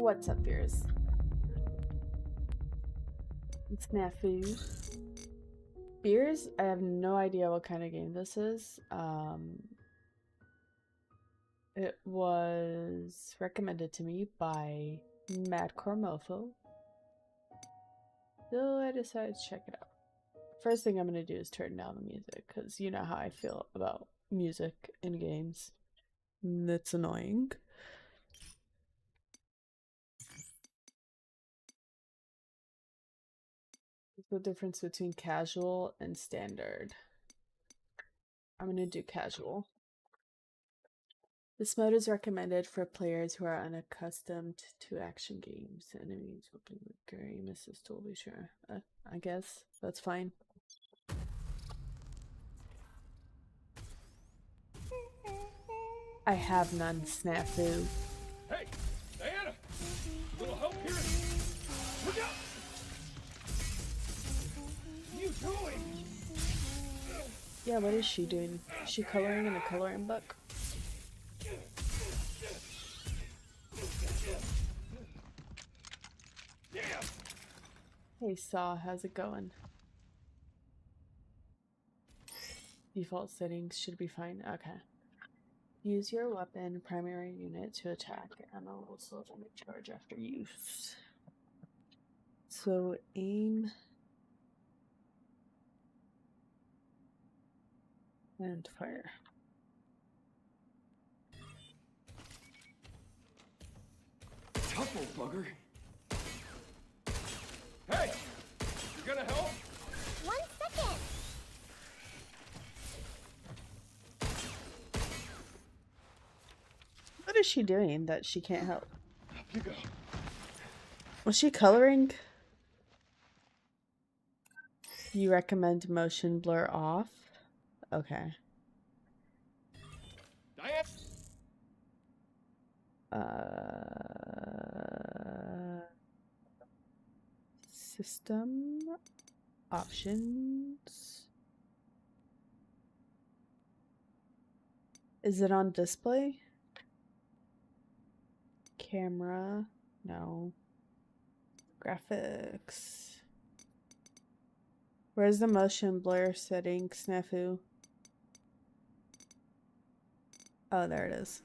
What's up, beers? It's Snafu. Beers, I have no idea what kind of game this is. It was recommended to me by Madcore Mofo. So I decided to check it out. First thing I'm going to do is turn down the music, because you know how I feel about music in games. It's annoying. The difference between casual and standard. I'm going to do casual. This mode is recommended for players who are unaccustomed to action games. Enemies looking like Gary misses totally sure. I guess that's fine. I have none, Snafu. Hey, Diana! A little help here? Look out! What are you doing? Yeah, what is she doing? Is she coloring in a coloring book? Hey Saw, how's it going? Default settings should be fine. Okay. Use your weapon primary unit to attack. Ammo will slowly charge after use. So aim and fire. Tough old bugger. Hey! You gonna help? 1 second! What is she doing that she can't help? Up you go. Was she coloring? You recommend motion blur off? Okay. Diana! System options. Is it on display? Camera, no. Graphics. Where's the motion blur setting, Snafu? Oh, there it is.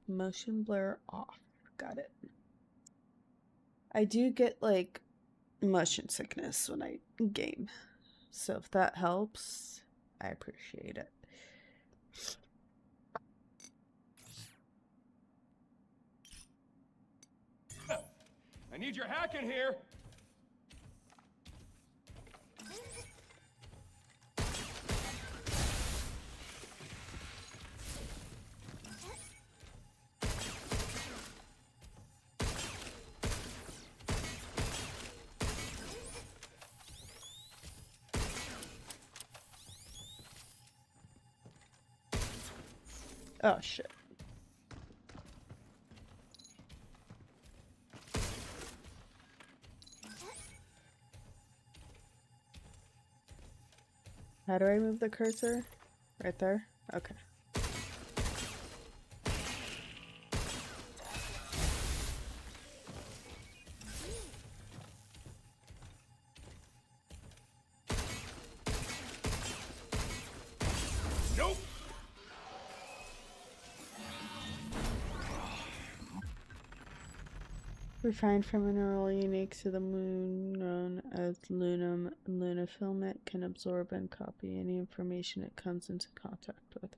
Motion blur off. Got it. I do get like motion sickness when I game, so if that helps, I appreciate it. I need your hack in here! Oh shit. How do I move the cursor? Right there? Okay. Nope! Refined from a mineral unique to the moon, known as lunum. Lunafilament can absorb and copy any information it comes into contact with.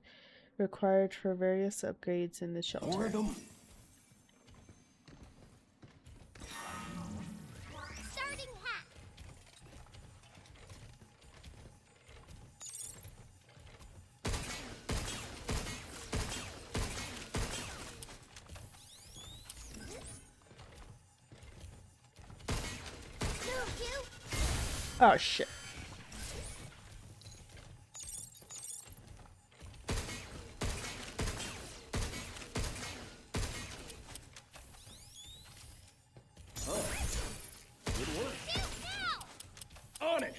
Required for various upgrades in the shelter. More of them? Starting hack! Move you! Oh shit. Good work. Shoot now! On it!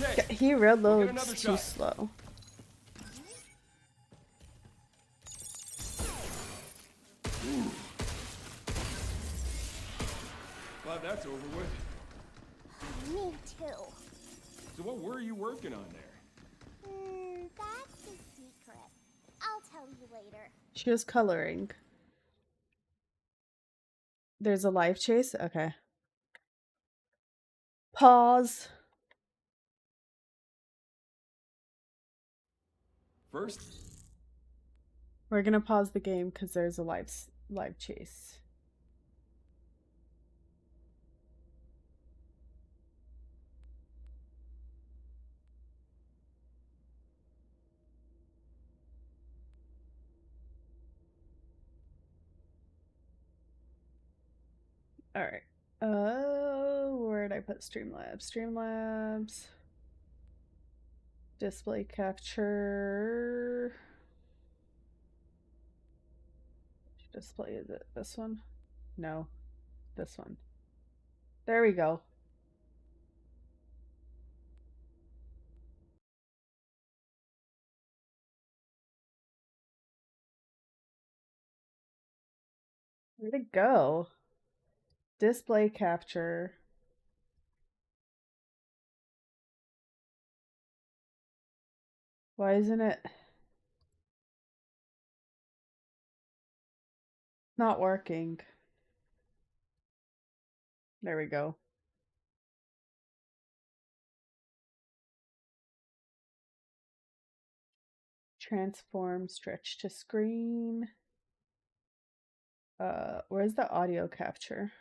okay. He We'll get reloads another too shot. slow. Glad that's over with. Me too. So what were you working on there? That's a secret. I'll tell you later. She was coloring. There's a live chase? Okay. Pause. First, We're gonna pause the game because there's a live chase. All right. Where did I put Streamlabs? Streamlabs. Display capture. Which display is it? This one? No, this one. There we go. Where'd it go? Display capture. Why isn't it not working? There we go. Transform, stretch to screen. Where's the audio capture?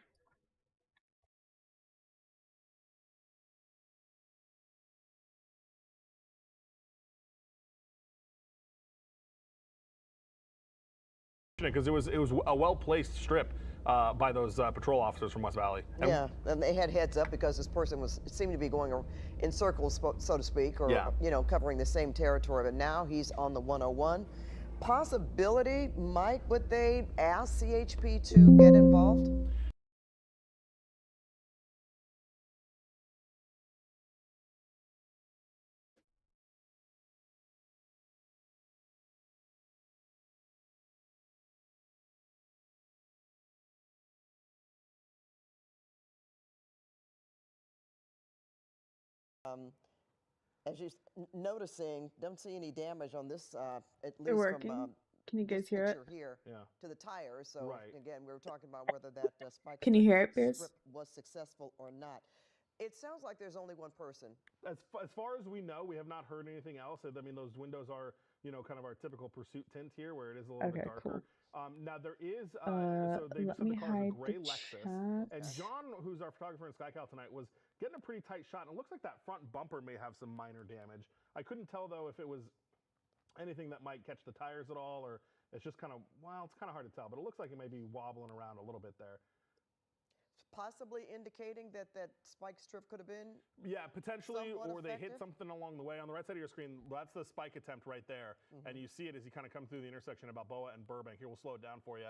Because it was a well-placed strip by those patrol officers from West Valley. And yeah, and they had heads up because this person was seemed to be going in circles, so to speak, or Yeah. you know, covering the same territory. But now he's on the 101. Possibility, Mike, would they ask CHP to get involved? As you're noticing, don't see any damage on this, at They're least from working. Can you this guys hear it? picture here Yeah. to the tires. So Right. again, we were talking about whether that spike Can you hear it, Beers? strip was successful or not. It sounds like there's only one person. As far as we know, we have not heard anything else. I mean, those windows are, kind of our typical pursuit tint here, where it is a little bit Okay, darker. cool. Now there is, so they Let just said me the car is a hide gray the Lexus, chat. and John, who's our photographer in SkyCal tonight, was getting a pretty tight shot, and it looks like that front bumper may have some minor damage. I couldn't tell though if it was anything that might catch the tires at all, or it's just kind of, well, it's kind of hard to tell, but it looks like it may be wobbling around a little bit there. Possibly indicating that that spike strip could have been. Yeah, potentially, Somewhat or they hit effective? something along the way. On the right side of your screen, that's the spike attempt right there, and you see it as you kind of come through the intersection of Balboa and Burbank. Here, we'll slow it down for you,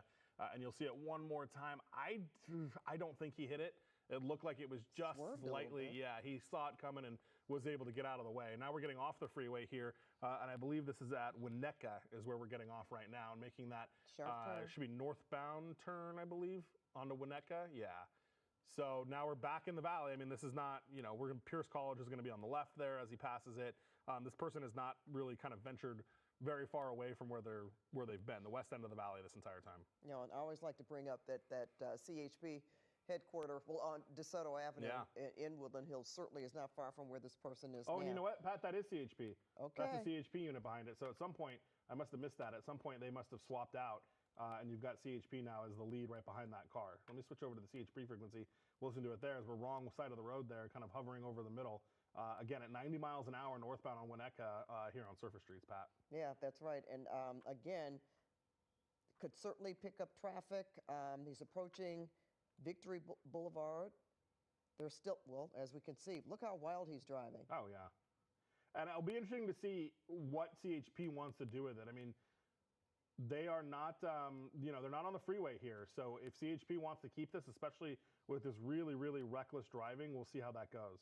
and you'll see it one more time. I don't think he hit it. It looked like it was just Swerved a little slightly. bit. Yeah, he saw it coming and was able to get out of the way. Now we're getting off the freeway here, and I believe this is at Winnetka is where we're getting off right now, and making that Sharp turn. should be northbound turn, I believe, onto Winnetka. Yeah. So now we're back in the valley. I mean, this is not, we're in Pierce College is going to be on the left there as he passes it. This person has not really kind of ventured very far away from where they've been, the west end of the valley this entire time. You know, and I always like to bring up that CHP headquarters, well, on DeSoto Avenue in Woodland Hills, certainly is not far from where this person is Oh, now. and you know what, Pat? That is CHP. Okay. That's the CHP unit behind it. So at some point, I must have missed that. At some point, they must have swapped out. And you've got CHP now as the lead right behind that car. Let me switch over to the CHP frequency. We'll listen to it there as we're wrong side of the road there, kind of hovering over the middle. Again, at 90 miles an hour northbound on Winnetka here on Surface Streets, Pat. Yeah, that's right. And again, could certainly pick up traffic. He's approaching Victory Boulevard. There's still, well, as we can see, look how wild he's driving. Oh, yeah. And it'll be interesting to see what CHP wants to do with it. I mean, they are not, they're not on the freeway here. So if CHP wants to keep this, especially with this really, really reckless driving, we'll see how that goes.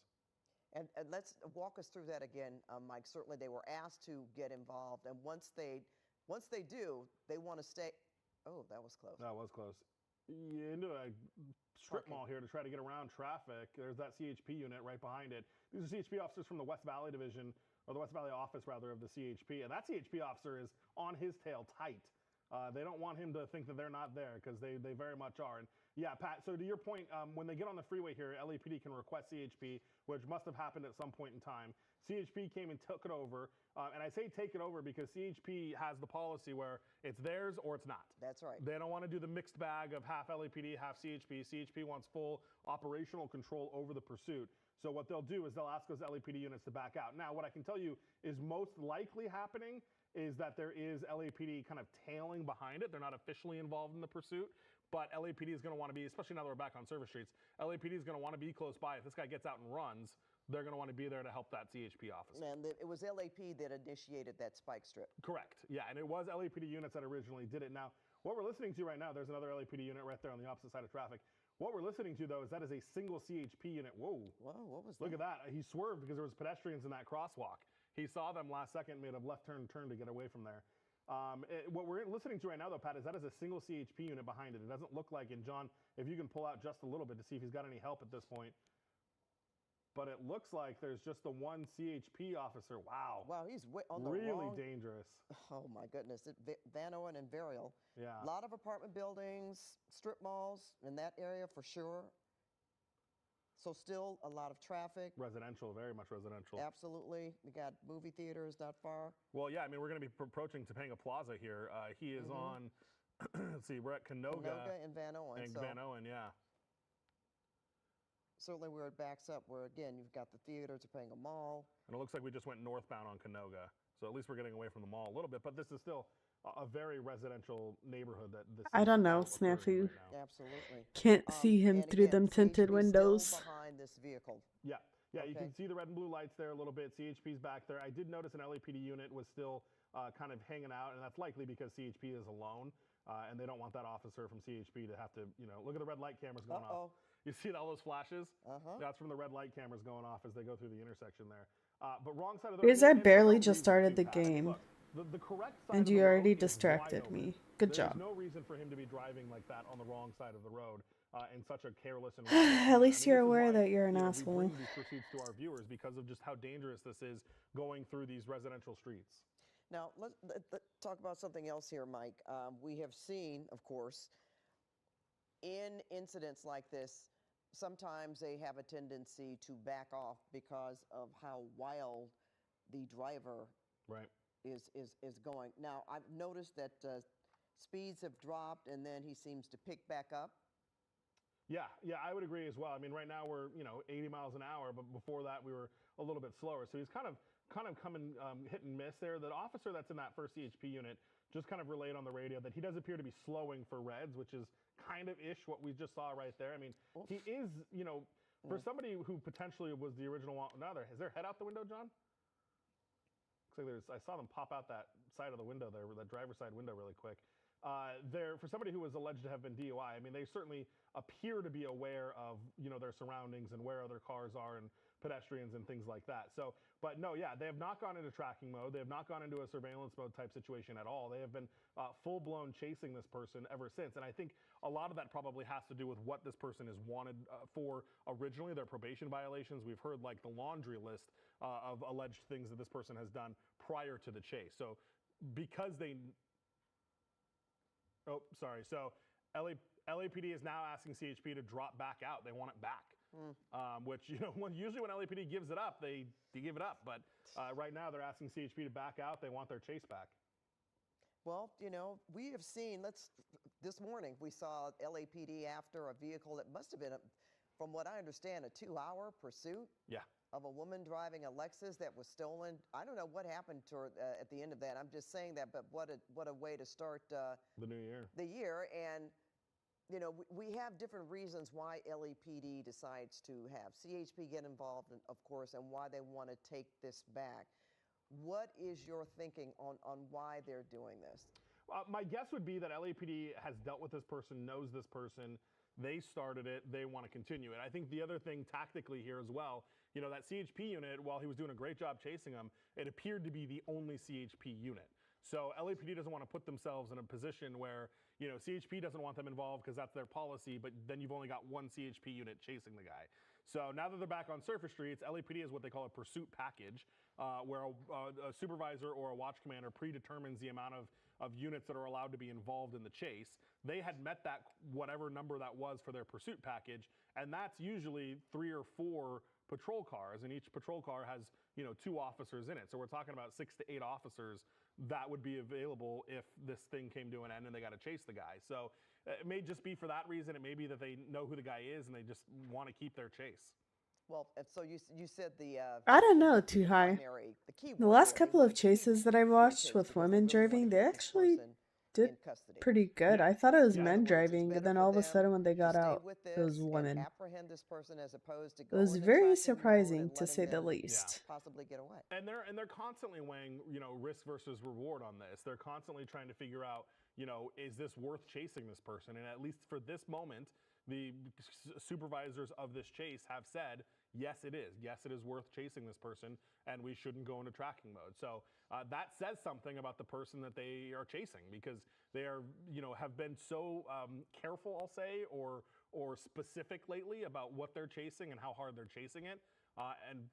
And let's walk us through that again, Mike. Certainly, they were asked to get involved, and once they do, they want to stay. Oh, that was close. That was close. Into a strip Parking. mall here to try to get around traffic. There's that CHP unit right behind it. These are CHP officers from the West Valley division, or the West Valley office rather, of the CHP. And that CHP officer is on his tail tight. They don't want him to think that they're not there, because they very much are. And yeah, Pat, so to your point, when they get on the freeway here, LAPD can request CHP, which must have happened at some point in time. CHP came and took it over. And I say take it over because CHP has the policy where it's theirs or it's not. That's right. They don't want to do the mixed bag of half LAPD, half CHP. CHP wants full operational control over the pursuit. So what they'll do is they'll ask those LAPD units to back out. Now, what I can tell you is most likely happening is that there is LAPD kind of tailing behind it. They're not officially involved in the pursuit, but LAPD is going to want to be, especially now that we're back on service streets, LAPD is going to want to be close by. If this guy gets out and runs, they're going to want to be there to help that CHP officer. And it was LAP that initiated that spike strip. Correct. Yeah, and it was LAPD units that originally did it. Now, what we're listening to right now, there's another LAPD unit right there on the opposite side of traffic. What we're listening to, though, is that is a single CHP unit. Whoa. Whoa, what was that? Look at that. He swerved because there was pedestrians in that crosswalk. He saw them last second, made a left turn to get away from there. What we're listening to right now, though, Pat, is that is a single CHP unit behind it. It doesn't look like, and John, if you can pull out just a little bit to see if he's got any help at this point. But it looks like there's just the one CHP officer. Wow. Wow, he's on the really wrong... dangerous. Oh, my goodness. Van Owen and Varial. Yeah. A lot of apartment buildings, strip malls in that area for sure. So still a lot of traffic. Residential, very much residential. Absolutely. We got movie theaters not far. Well, yeah, I mean, we're going to be approaching Topanga Plaza here. He is on, let's see, we're at Canoga. Canoga and Van Owen. And so Van Owen, yeah. certainly where it backs up, where again, you've got the theater, Topanga Mall. And it looks like we just went northbound on Canoga. So at least we're getting away from the mall a little bit, but this is still a very residential neighborhood that this I is don't know, all occurring Snafu. right now. Absolutely. Can't see him And through again, them tinted CHP windows. still behind this vehicle. Yeah, yeah, you Okay. can see the red and blue lights there a little bit. CHP's back there. I did notice an LAPD unit was still kind of hanging out, and that's likely because CHP is alone, and they don't want that officer from CHP to have to, look at the red light cameras going off. You see all those flashes? That's from the red light cameras going off as they go through the intersection there. But wrong side of the road. Because I and barely no just reason started to, the Pat. game. Look, the correct side And of the you road already is distracted wide open. me. Good There's job. no reason for him to be driving like that on the wrong side of the road in such a careless and At least you're this is aware why, that you're an we asshole. bring these pursuits to our viewers because of just how dangerous this is going through these residential streets. Now, let's talk about something else here, Mike. We have seen, of course, in incidents like this, sometimes they have a tendency to back off because of how wild the driver Right. is going. Now, I've noticed that speeds have dropped, and then he seems to pick back up. Yeah, I would agree as well. I mean, right now we're 80 miles an hour, but before that we were a little bit slower. So he's kind of coming hit and miss there. The officer that's in that first CHP unit just kind of relayed on the radio that he does appear to be slowing for reds, which is kind of ish what we just saw right there. I mean, he is, for somebody who potentially was the original one. Now, is there head out the window, John? Looks like I saw them pop out that side of the window there, that driver's side window really quick. For somebody who was alleged to have been DUI, I mean, they certainly appear to be aware of, their surroundings and where other cars are and pedestrians and things like that. So, but no, yeah, they have not gone into tracking mode. They have not gone into a surveillance mode type situation at all. They have been full-blown chasing this person ever since. And I think a lot of that probably has to do with what this person is wanted for originally, their probation violations. We've heard like the laundry list of alleged things that this person has done prior to the chase. So because they... Oh, sorry. So LAPD is now asking CHP to drop back out. They want it back, which, usually when LAPD gives it up, they give it up. But right now they're asking CHP to back out. They want their chase back. Well, we have seen, this morning we saw LAPD after a vehicle that must have been, from what I understand, a 2-hour pursuit. Yeah. Of a woman driving a Lexus that was stolen. I don't know what happened to her at the end of that. I'm just saying that, but what a way to start the new year. The year, and we have different reasons why LAPD decides to have CHP get involved, of course, and why they want to take this back. What is your thinking on why they're doing this? My guess would be that LAPD has dealt with this person, knows this person. They started it. They want to continue it. I think the other thing tactically here as well, you know, that CHP unit, while he was doing a great job chasing them, it appeared to be the only CHP unit. So LAPD doesn't want to put themselves in a position where, you know, CHP doesn't want them involved because that's their policy, but then you've only got one CHP unit chasing the guy. So now that they're back on surface streets, LAPD is what they call a pursuit package, where a supervisor or a watch commander predetermines the amount of units that are allowed to be involved in the chase. They had met that whatever number that was for their pursuit package, and that's usually 3 or 4 patrol cars, and each patrol car has, you know, 2 officers in it. So we're talking about 6 to 8 officers that would be available if this thing came to an end and they got to chase the guy. So it may just be for that reason. It may be that they know who the guy is and they just want to keep their chase. Well, so you said the I don't know too high. the key The word last here, they couple want of to keep chases that I their watched chase with because women really wanna driving, they keep this actually person did in custody. pretty good. Yeah. I thought it was Yeah. men In other words, it's driving, better but then for all of a them sudden when they to got stay out, with it was this and women. apprehend this person as opposed to It was going very tracking mode surprising, and to letting say the them least. possibly get away. And they're constantly weighing, you know, risk versus reward on this. They're constantly trying to figure out, you know, is this worth chasing this person? And at least for this moment, the supervisors of this chase have said, yes, it is. Yes, it is worth chasing this person, and we shouldn't go into tracking mode. So that says something about the person that they are chasing, because they are, you know, have been so careful, I'll say, or specific lately about what they're chasing and how hard they're chasing it. And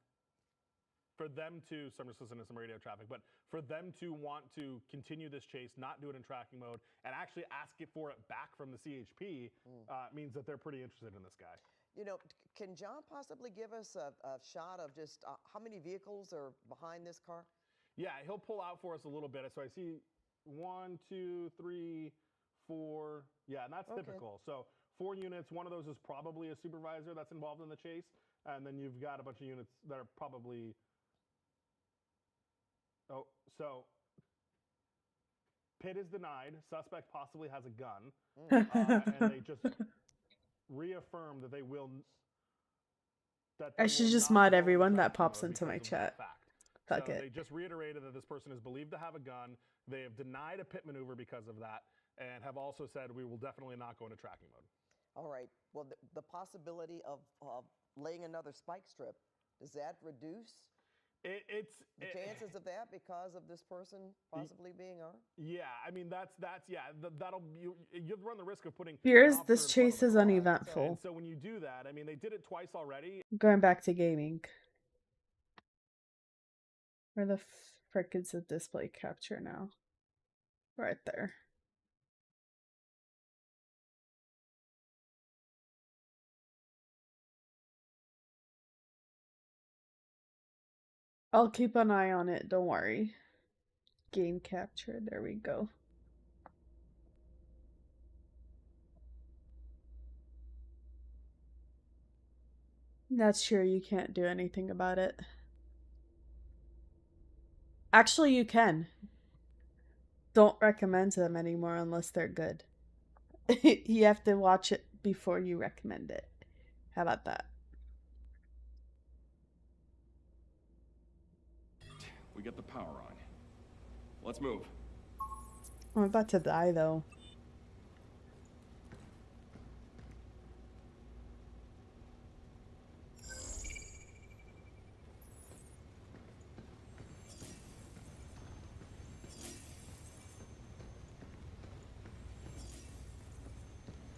for them to, so I'm just listening to some radio traffic, but for them to want to continue this chase, not do it in tracking mode, and actually ask it for it back from the CHP means that they're pretty interested in this guy. You know, can John possibly give us a shot of just how many vehicles are behind this car? Yeah, he'll pull out for us a little bit. So I see 1, 2, 3, 4. Yeah, and that's Okay. typical. So 4 units. One of those is probably a supervisor that's involved in the chase, and then you've got a bunch of units that are probably. Oh, so pit is denied. Suspect possibly has a gun, and they just reaffirm that they will. That I they should will just not mod go into everyone that tracking pops mode into my because of that chat. fact. Fuck So it. they just reiterated that this person is believed to have a gun. They have denied a pit maneuver because of that, and have also said we will definitely not go into tracking mode. All right. Well, the possibility of laying another spike strip, does that reduce It's the chances of that because of this person possibly being armed? Yeah, I mean that's yeah. That'll you run the risk of putting. Here's an officer this in front of chase the is car. uneventful. And so when you do that, I mean they did it twice already. Going back to gaming. Where the frick is the display capture now? Right there. I'll keep an eye on it, don't worry. Game capture, there we go. That's sure you can't do anything about it. Actually, you can. Don't recommend them anymore unless they're good. You have to watch it before you recommend it. How about that? We got the power on. Let's move. I'm about to die though.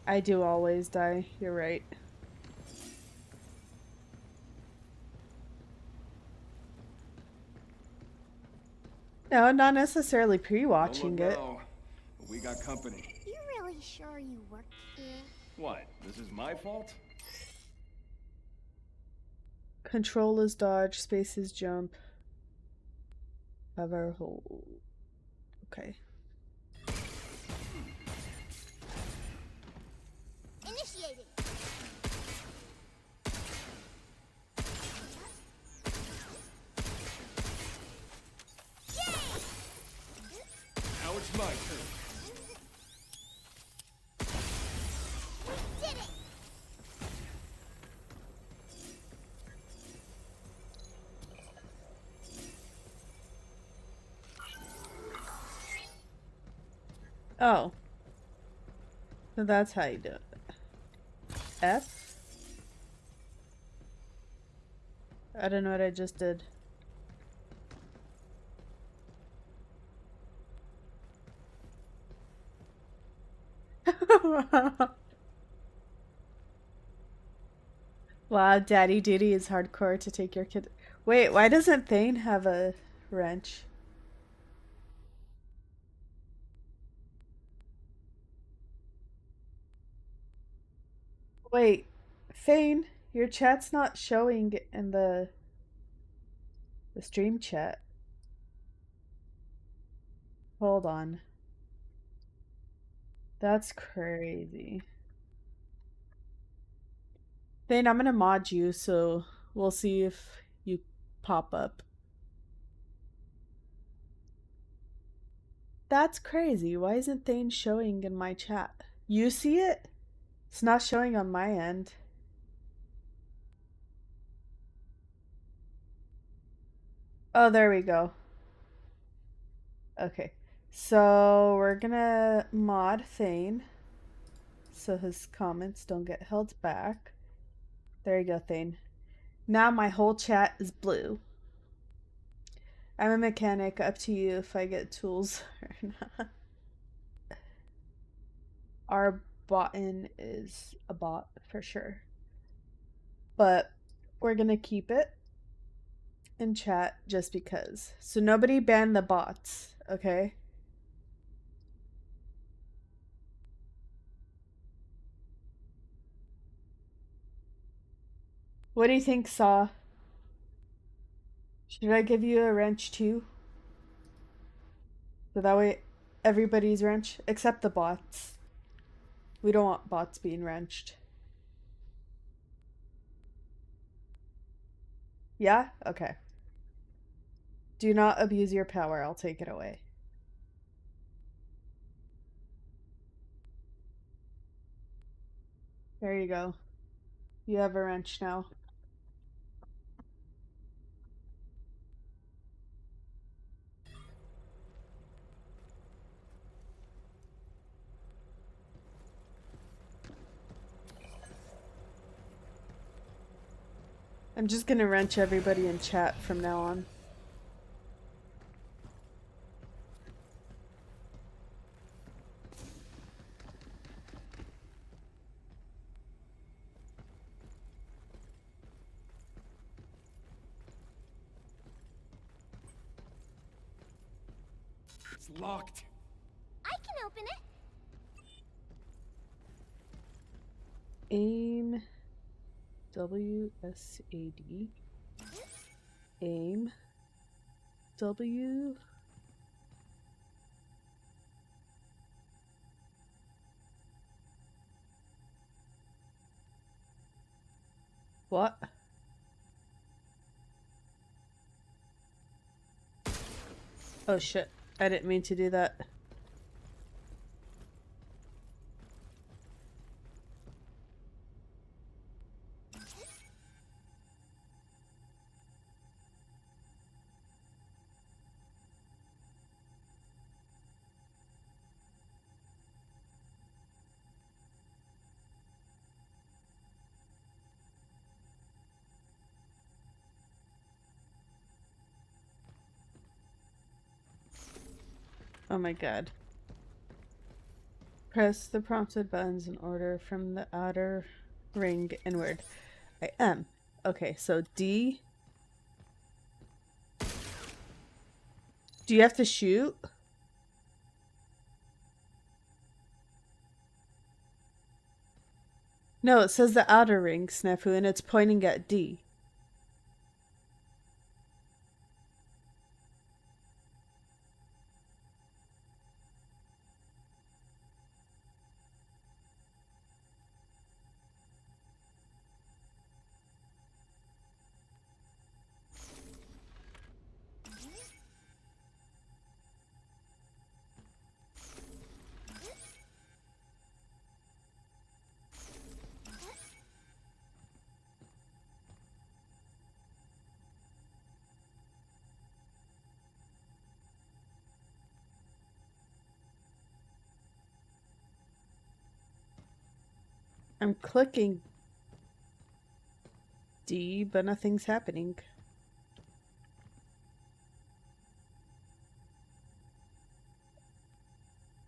I do always die, you're right. No, not necessarily pre-watching Don't look it. now, but we got company. You really sure you work here? What? This is my fault? Control is dodge, space is jump. Hover, hold. Okay. Initiating. Now it's my turn. We did it! Oh. So that's how you do it. F? I don't know what I just did. Wow, daddy duty is hardcore to take your kid. Wait, why doesn't Thane have a wrench? Wait, Thane, your chat's not showing in the stream chat. Hold on. That's crazy. Thane, I'm gonna mod you, so we'll see if you pop up. That's crazy. Why isn't Thane showing in my chat? You see it? It's not showing on my end. Oh, there we go. Okay. So we're gonna mod Thane so his comments don't get held back. There you go, Thane. Now my whole chat is blue. I'm a mechanic. Up to you if I get tools or not. Our button is a bot for sure. But we're gonna keep it in chat just because. So nobody ban the bots, okay? What do you think, Saw? Should I give you a wrench too? So that way everybody's wrench, except the bots. We don't want bots being wrenched. Yeah? Okay. Do not abuse your power. I'll take it away. There you go. You have a wrench now. I'm just gonna wrench everybody in chat from now on. It's locked. I can open it. Aim WSAD. Aim W. What? Oh shit. I didn't mean to do that. Oh my god. Press the prompted buttons in order from the outer ring inward. I am. Okay, so D. Do you have to shoot? No, it says the outer ring, Snafu, and it's pointing at D. I'm clicking D, but nothing's happening.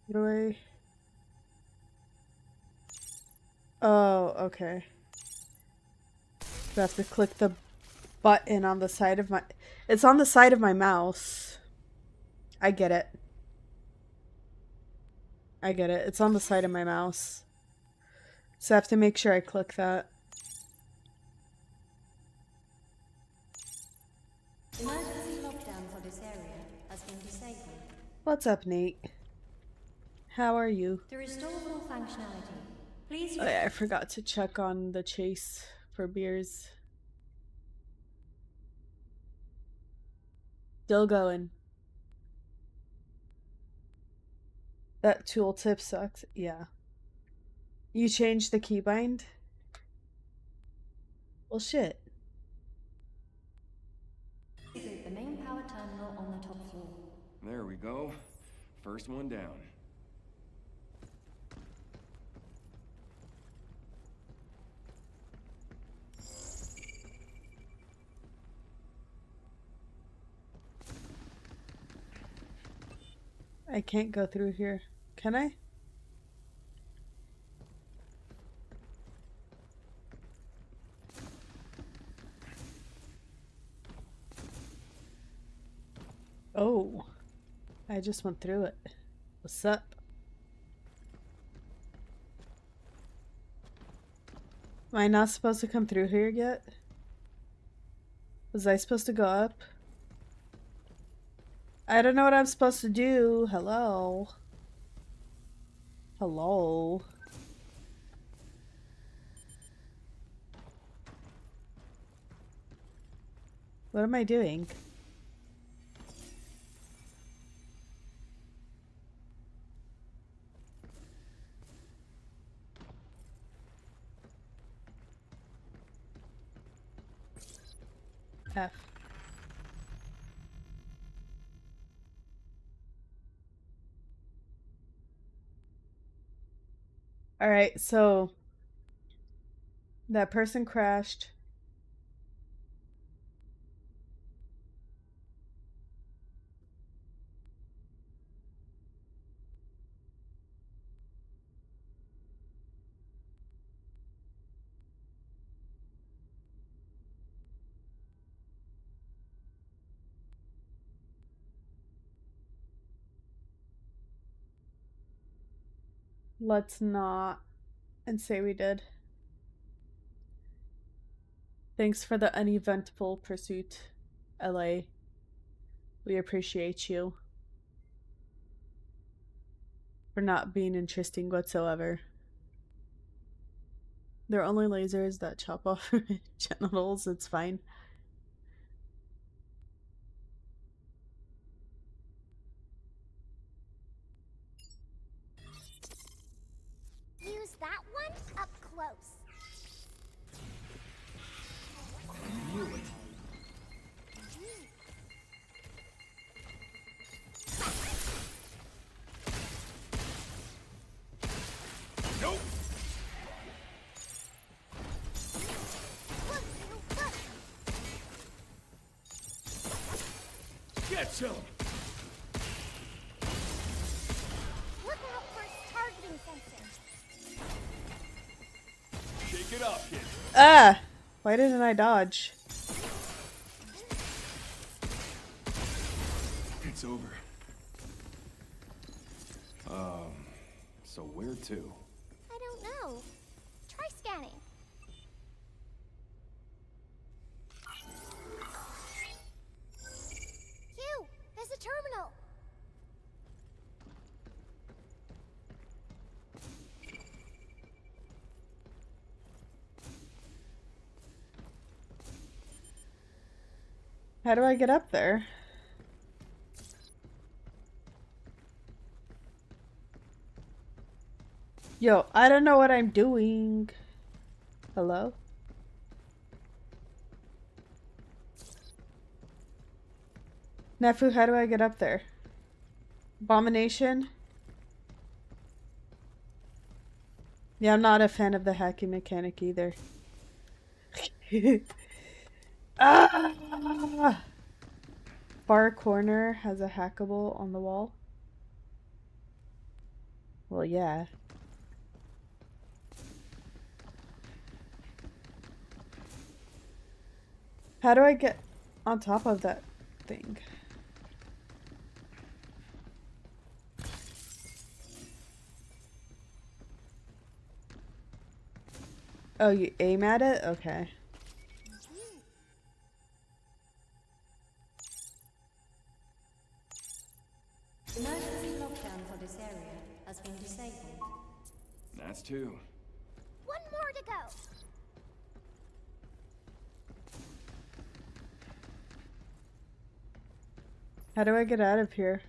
What do I... Oh, okay. I have to click the button on the side of my... It's on the side of my mouse. I get it. I get it. It's on the side of my mouse. So I have to make sure I click that. Emergency lockdown for this area has been disabled. What's up, Nate? How are you? To restore full functionality, please. Oh yeah, I forgot to check on the chase for beers. Still going. That tooltip sucks. Yeah. You changed the keybind? Well, shit. The main power terminal on the top floor. There we go. First one down. I can't go through here. Can I? Oh. I just went through it. What's up? Am I not supposed to come through here yet? Was I supposed to go up? I don't know what I'm supposed to do. Hello? Hello? What am I doing? F. Alright, so that person crashed. Let's not and say we did. Thanks for the uneventful pursuit, LA. We appreciate you for not being interesting whatsoever. They're only lasers that chop off genitals. It's fine. Use that one up close. Nope. Look, look. Get some. Look out for its targeting sensor. Shake it up, kid. Ah! Why didn't I dodge? It's over. So where to? I don't know. Try scanning. Q, there's a terminal. How do I get up there? Yo, I don't know what I'm doing. Hello? Nefu, how do I get up there? Abomination? Yeah, I'm not a fan of the hacking mechanic either. Ah! Far corner has a hackable on the wall. Well, yeah. How do I get on top of that thing? Oh, you aim at it? Okay. Emergency lockdown for this area has been disabled. That's two. One more to go. How do I get out of here?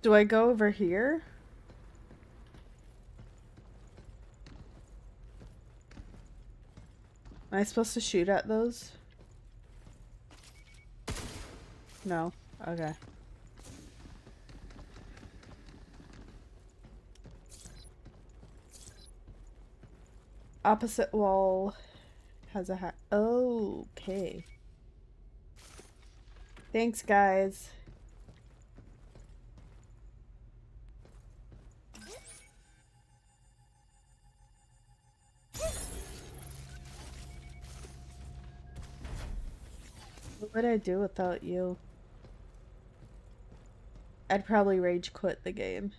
Do I go over here? Am I supposed to shoot at those? No. Okay. Opposite wall has a hat. Oh, okay. Thanks, guys. What would I do without you? I'd probably rage quit the game.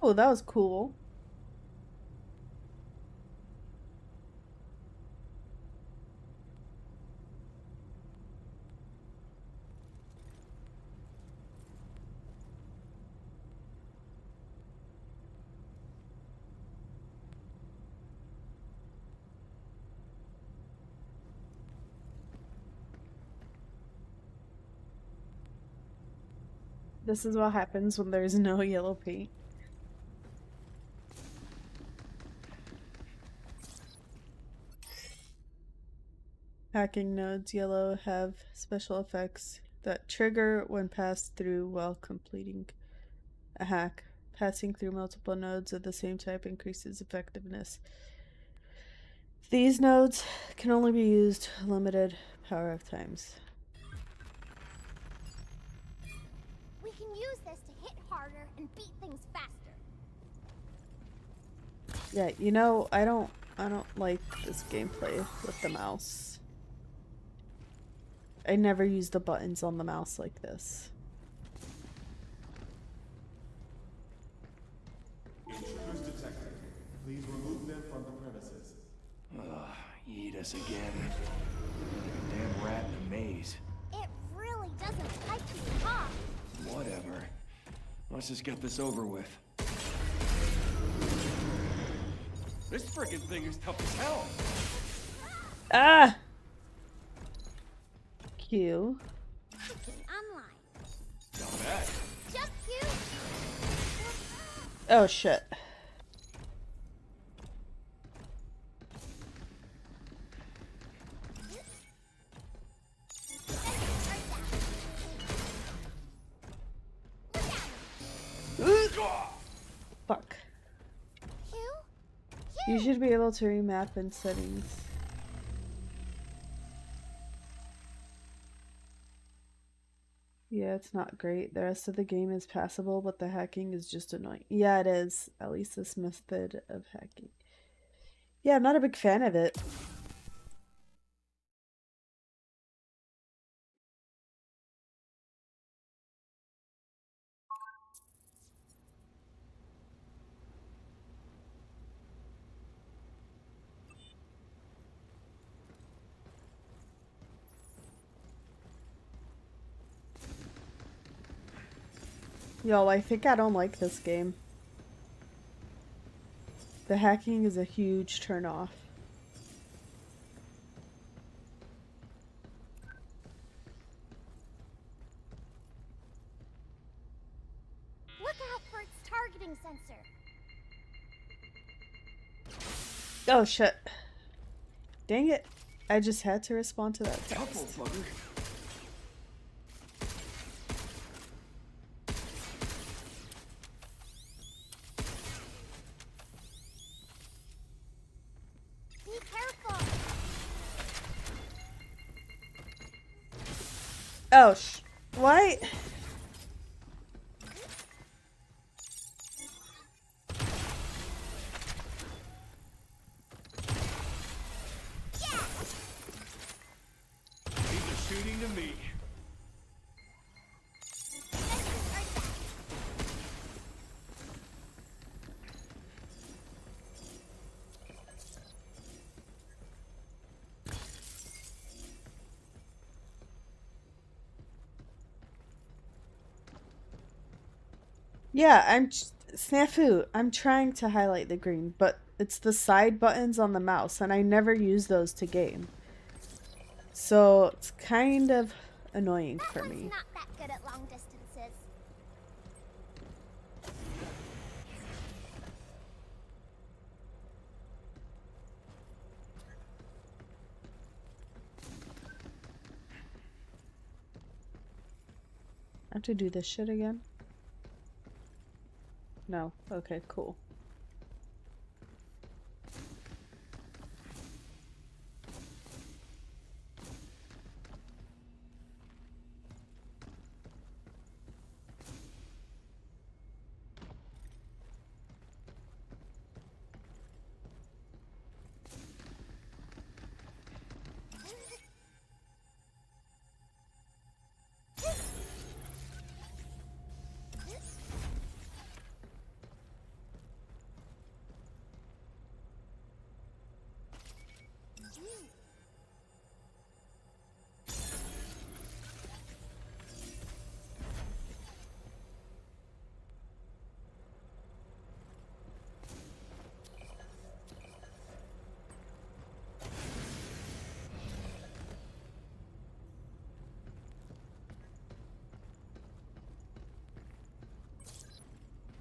Oh, that was cool. This is what happens when there's no yellow paint. Hacking nodes yellow have special effects that trigger when passed through while completing a hack. Passing through multiple nodes of the same type increases effectiveness. These nodes can only be used limited power of times. We can use this to hit harder and beat things faster. Yeah, you know, I don't like this gameplay with the mouse. I never use the buttons on the mouse like this. Intruders detected. Please remove them from the premises. Ugh, eat us again. Like a damn rat in a maze. It really doesn't like you, huh? Whatever. Let's just get this over with. This frickin' thing is tough as hell. Ah! Q. Chicken online. Not bad. Jump you. Oh shit. Fuck. Q? You should be able to remap in settings. Yeah, it's not great. The rest of the game is passable, but the hacking is just annoying. Yeah, it is. At least this method of hacking. Yeah, I'm not a big fan of it. Yo, I think I don't like this game. The hacking is a huge turnoff. Look out targeting sensor. Oh shit. Dang it. I just had to respond to that text. bugger. Be careful. Oh why? These are shooting to me. Yeah, snafu. I'm trying to highlight the green, but it's the side buttons on the mouse, and I never use those to game. So it's kind of annoying That for one's me. not that good at long distances. I have to do this shit again? No. Okay, cool.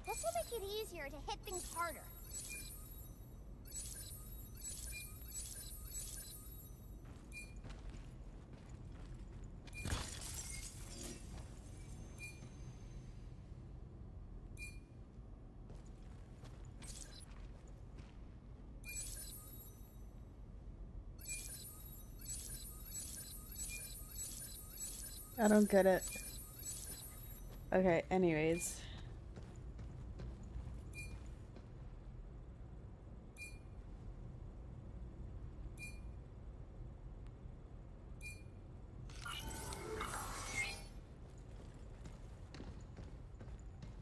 This will make it easier to hit things harder. I don't get it. Okay, anyways.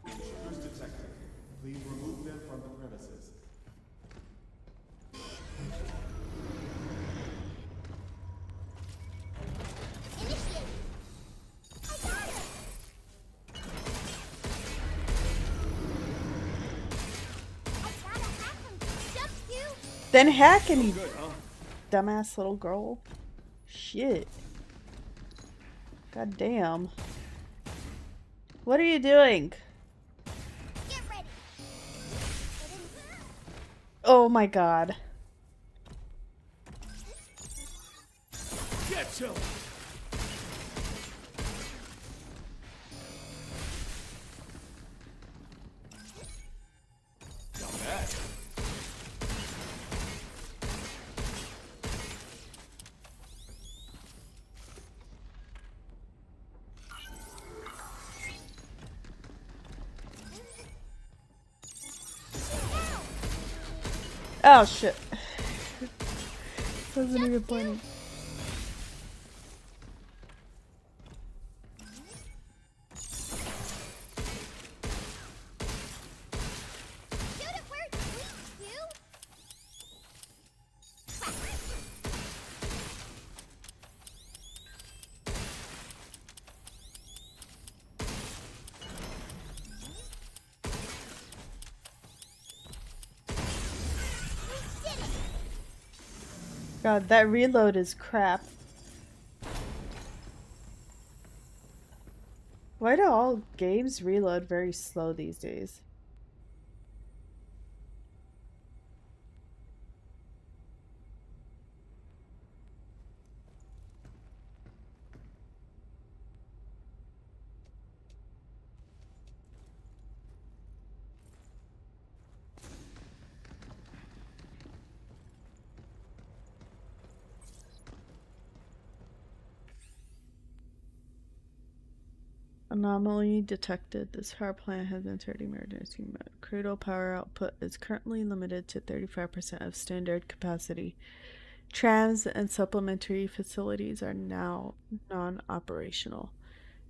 Intruders detected. Please remove them from the premises. Initiate. I got it. I gotta hack him. Jump you. Then hacking, you Good, huh? dumbass little girl. Shit. God damn. What are you doing? Get ready. Oh my god. Get some. Not bad. Oh shit. Wasn't even pointing. Shoot it where it's weak, you. God, that reload is crap. Why do all games reload very slow these days? Anomaly detected. This power plant has entered emergency mode. Cradle power output is currently limited to 35% of standard capacity. Trams and supplementary facilities are now non-operational.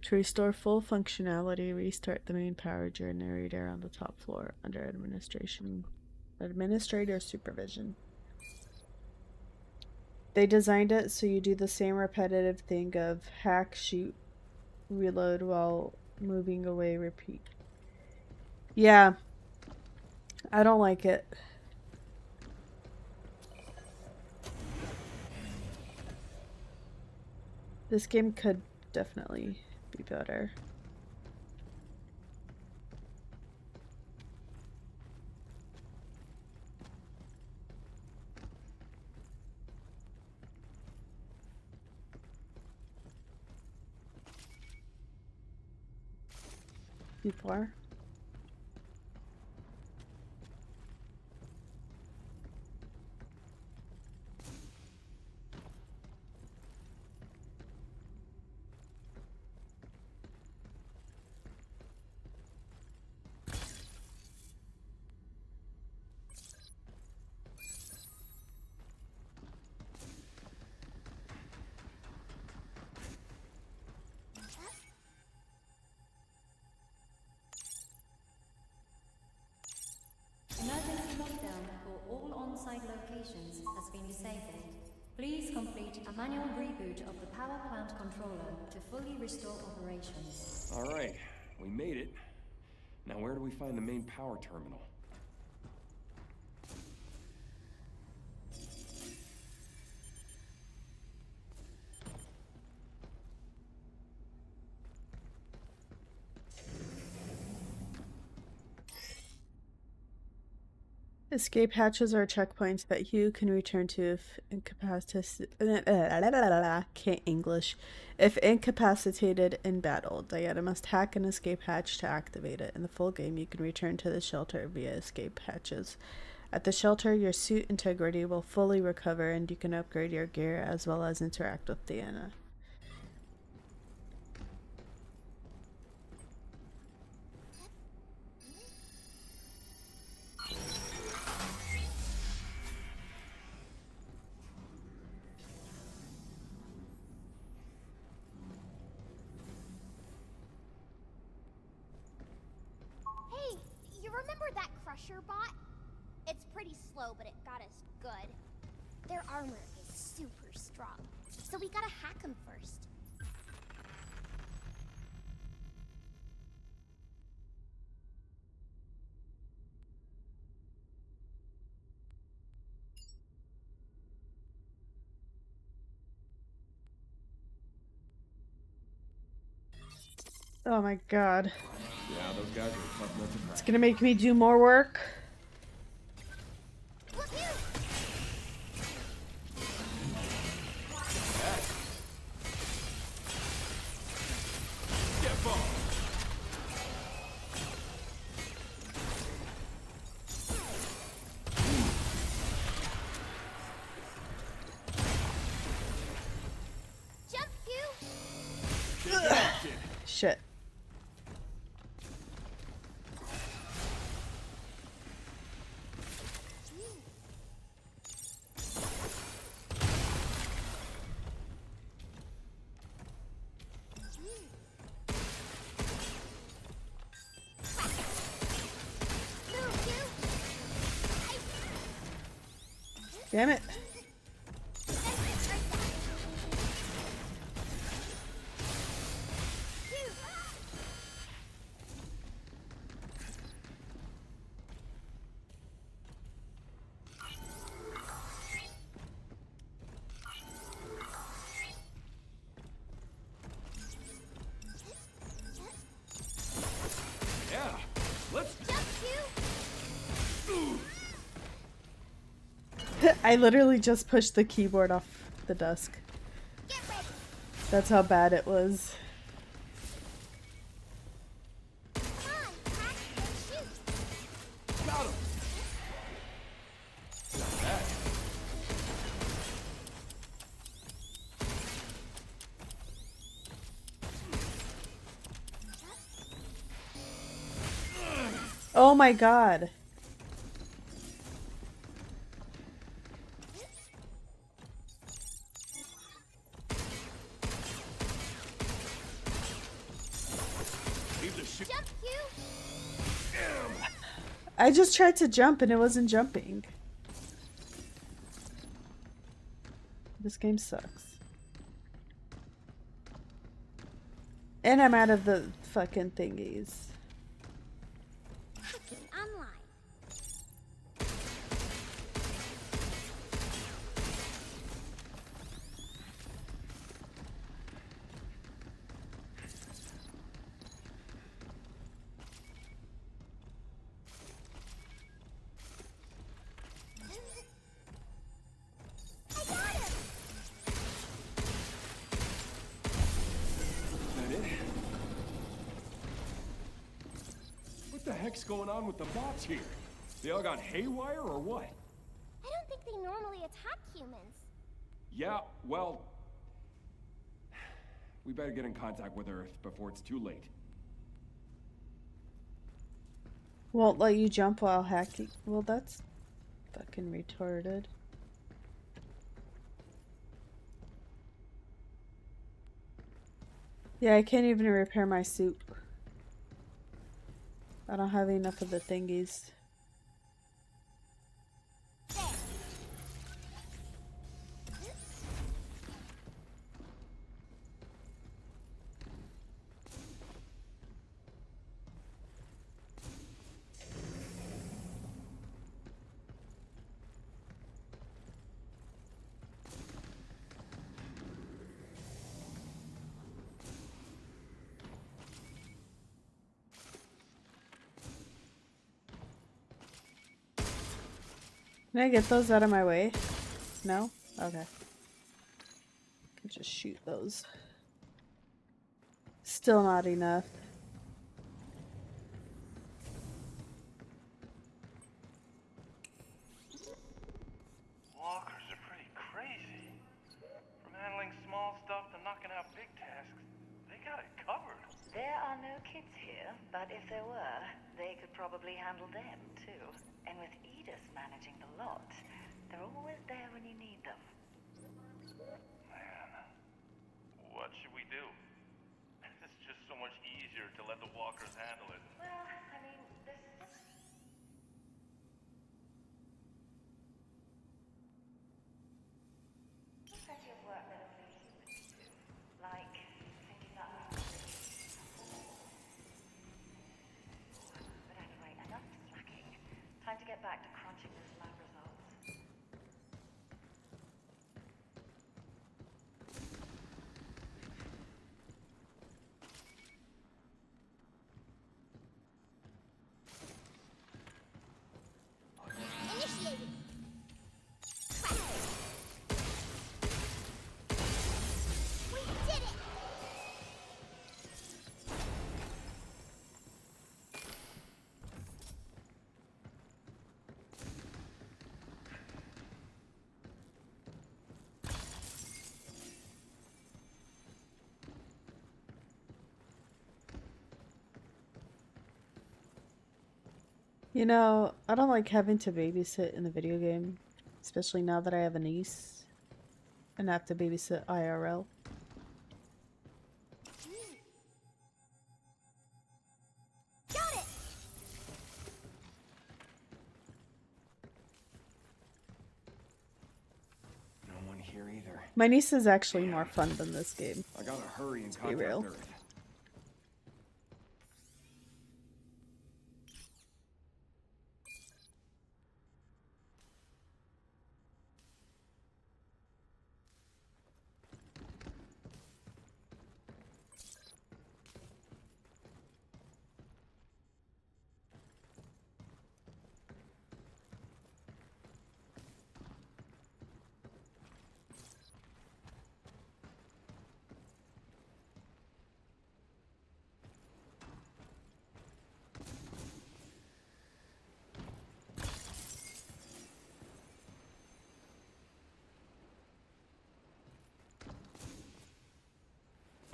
To restore full functionality, restart the main power generator on the top floor under administrator supervision. They designed it so you do the same repetitive thing of hack, shoot, reload while moving away, repeat. Yeah, I don't like it. This game could definitely be better. Before. Emergency lockdown for all on-site locations has been disabled. Please complete a manual reboot of the power plant controller to fully restore operations. All right, we made it. Now where do we find the main power terminal? Escape hatches are checkpoints that you can return to if can't English. If incapacitated in battle, Diana must hack an escape hatch to activate it. In the full game, you can return to the shelter via escape hatches. At the shelter, your suit integrity will fully recover and you can upgrade your gear as well as interact with Diana. Hey, you remember that Crusher bot? It's pretty slow, but it got us good. Their armor is super strong, so we gotta hack them first. Oh my god. Yeah, those guys are tough nuts to crack. It's gonna make me do more work. Look here! Get bumped! Jump, Q! Shit. Move, Q! Damn it. Yeah, let's... Jump, Q! I literally just pushed the keyboard off the desk. Get ready! That's how bad it was. Come on, hack and shoot! Got him! Got that. Oh my god. Leave the shit. Jump, you! I just tried to jump and it wasn't jumping. This game sucks. And I'm out of the fucking thingies. Hacking online. I got him! That it? What the heck's going on with the bots here? They all got haywire or what? I don't think they normally attack humans. Yeah, well... We better get in contact with Earth before it's too late. Won't let you jump while hacking. Well, that's fucking retarded. Yeah, I can't even repair my suit. I don't have enough of the thingies. There. Can I get those out of my way? No? Okay. Can just shoot those. Still not enough. Walkers are pretty crazy. From handling small stuff to knocking out big tasks, they got it covered. There are no kids here, but if there were, they could probably handle them, too. And with Edith managing the lot, they're always there when you need them. Man, what should we do? It's just so much easier to let the walkers handle it. Well, I mean, this is... There's plenty of work that only humans do. Like, thinking that we But anyway, enough slacking. Time to get back to crunching this lab results. Initiated. We did it! You know, I don't like having to babysit in the video game, especially now that I have a niece and have to babysit IRL. Got it! No one here either. My niece is actually more fun than this game. I gotta hurry and be contact real. Earth.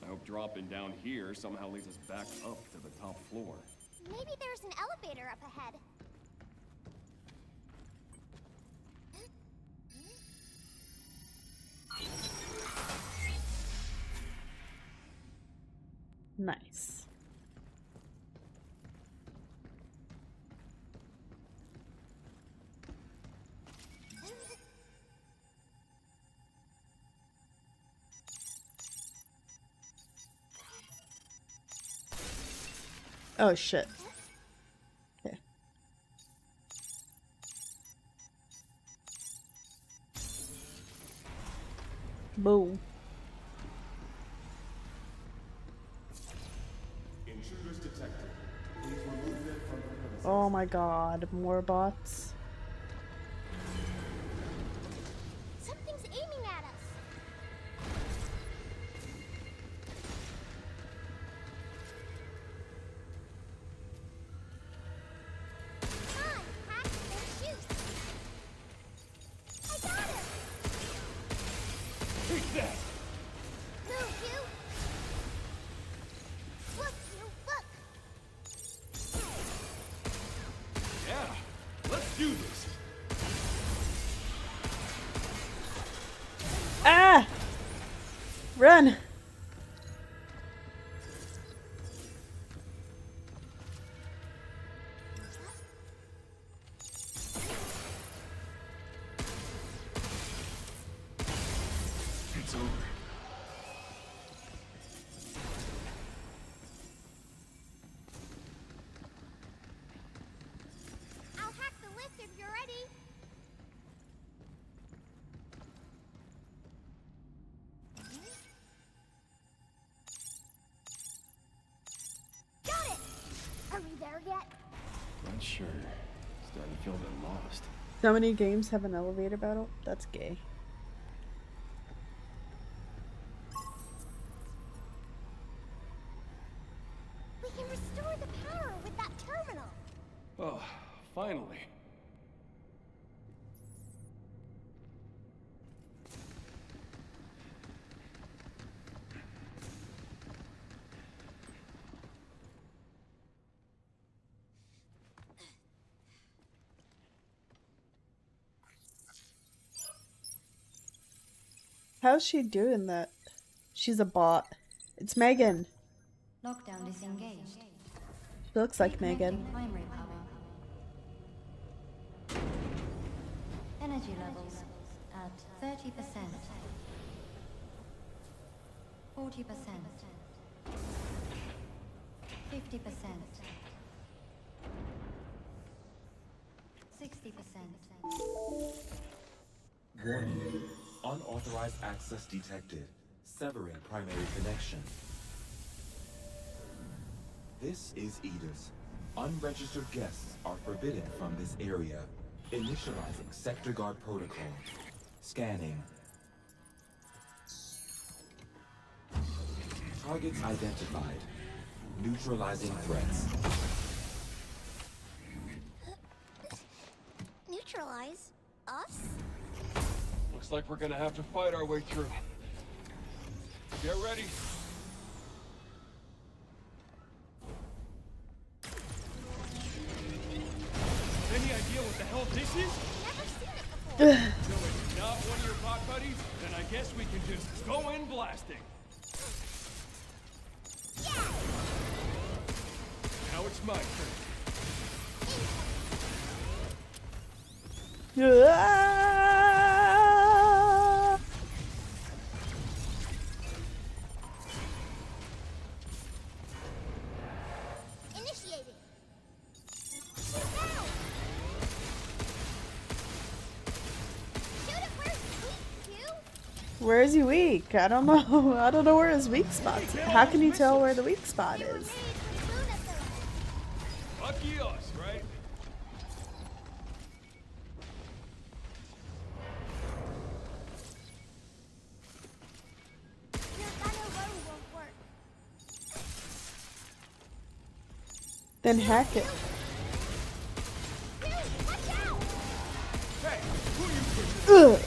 I hope dropping down here somehow leads us back up to the top floor. Maybe there's an elevator up ahead. Nice. Oh shit. Okay. Boom. Intruders detected. Please remove them from the premises. Oh my god, more bots. Something's aiming at us. Come on, hack and shoot. I got him. Take that! Move, you. Look, you, look. Yeah, let's do this. Ah! Run! It's over. I'll hack the lift if you're ready. Got it! Are we there yet? Not sure. Starting to feel a bit lost. So many games have an elevator battle? That's gay. We can restore the power with that terminal. Oh, finally. How's she doing that? She's a bot. It's Megan. Lockdown disengaged. She looks like Megan. Reconnecting primary power. Energy levels at 30%. 40%. 50%. 60%. Warning. Unauthorized access detected. Severing primary connection. This is Edith. Unregistered guests are forbidden from this area. Initializing sector guard protocol. Scanning. Targets identified. Neutralizing threats. Neutralize us? Looks like we're gonna have to fight our way through. Get ready. Any idea what the hell this is? Never seen it before. So it's not one of your bot buddies? Then I guess we can just go in blasting. Yeah! Now it's my turn. Ah! Initiating. Shoot now! Shoot it where it's weak, you! Where is he weak? I don't know. I don't know where his weak spots. How can you tell where the weak spot They were is? made for lunacy. Lucky us, right? Your gun alone won't work. Then hack it. Dude, watch out! Hey, who you pushing? Ugh.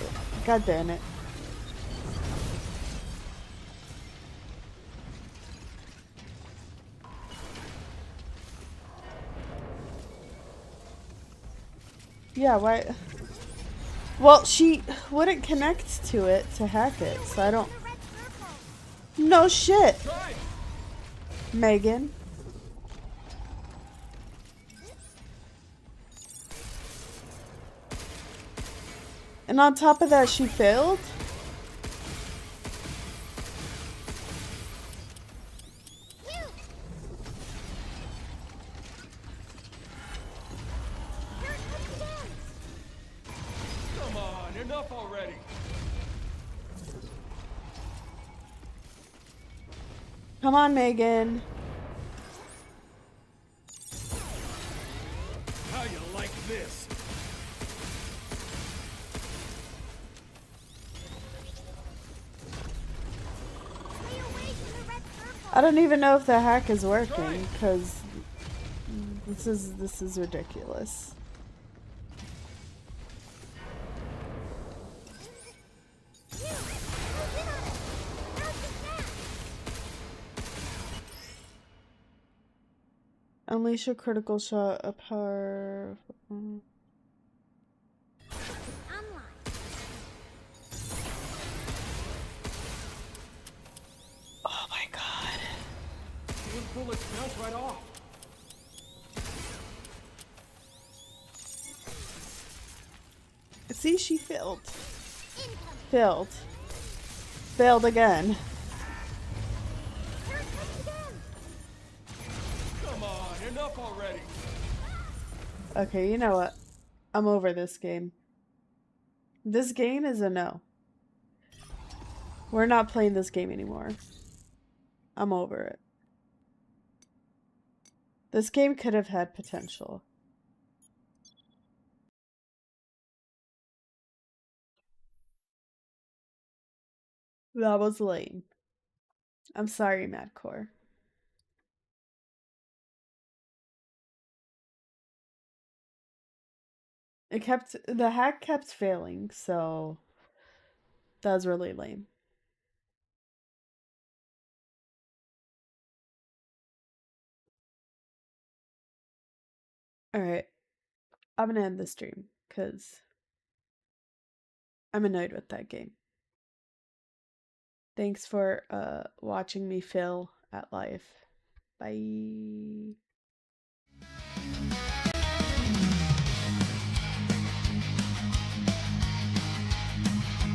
God damn it. Yeah, why? Well, she wouldn't connect to it to hack it, so I don't... No shit! Megan. And on top of that, she failed? Come on, enough already. Come on, Megan. How you like this? I don't even know if the hack is working, because this is ridiculous. Unleash a critical shot, a power... Oh my god. Those bullets bounce right off. See, she failed. Failed. Failed again. Come on, enough already. Okay, you know what? I'm over this game. This game is a no. We're not playing this game anymore. I'm over it. This game could have had potential. That was lame. I'm sorry, Madcore. The hack kept failing, so that was really lame. Alright, I'm gonna end the stream, because I'm annoyed with that game. Thanks for watching me fail at life. Bye.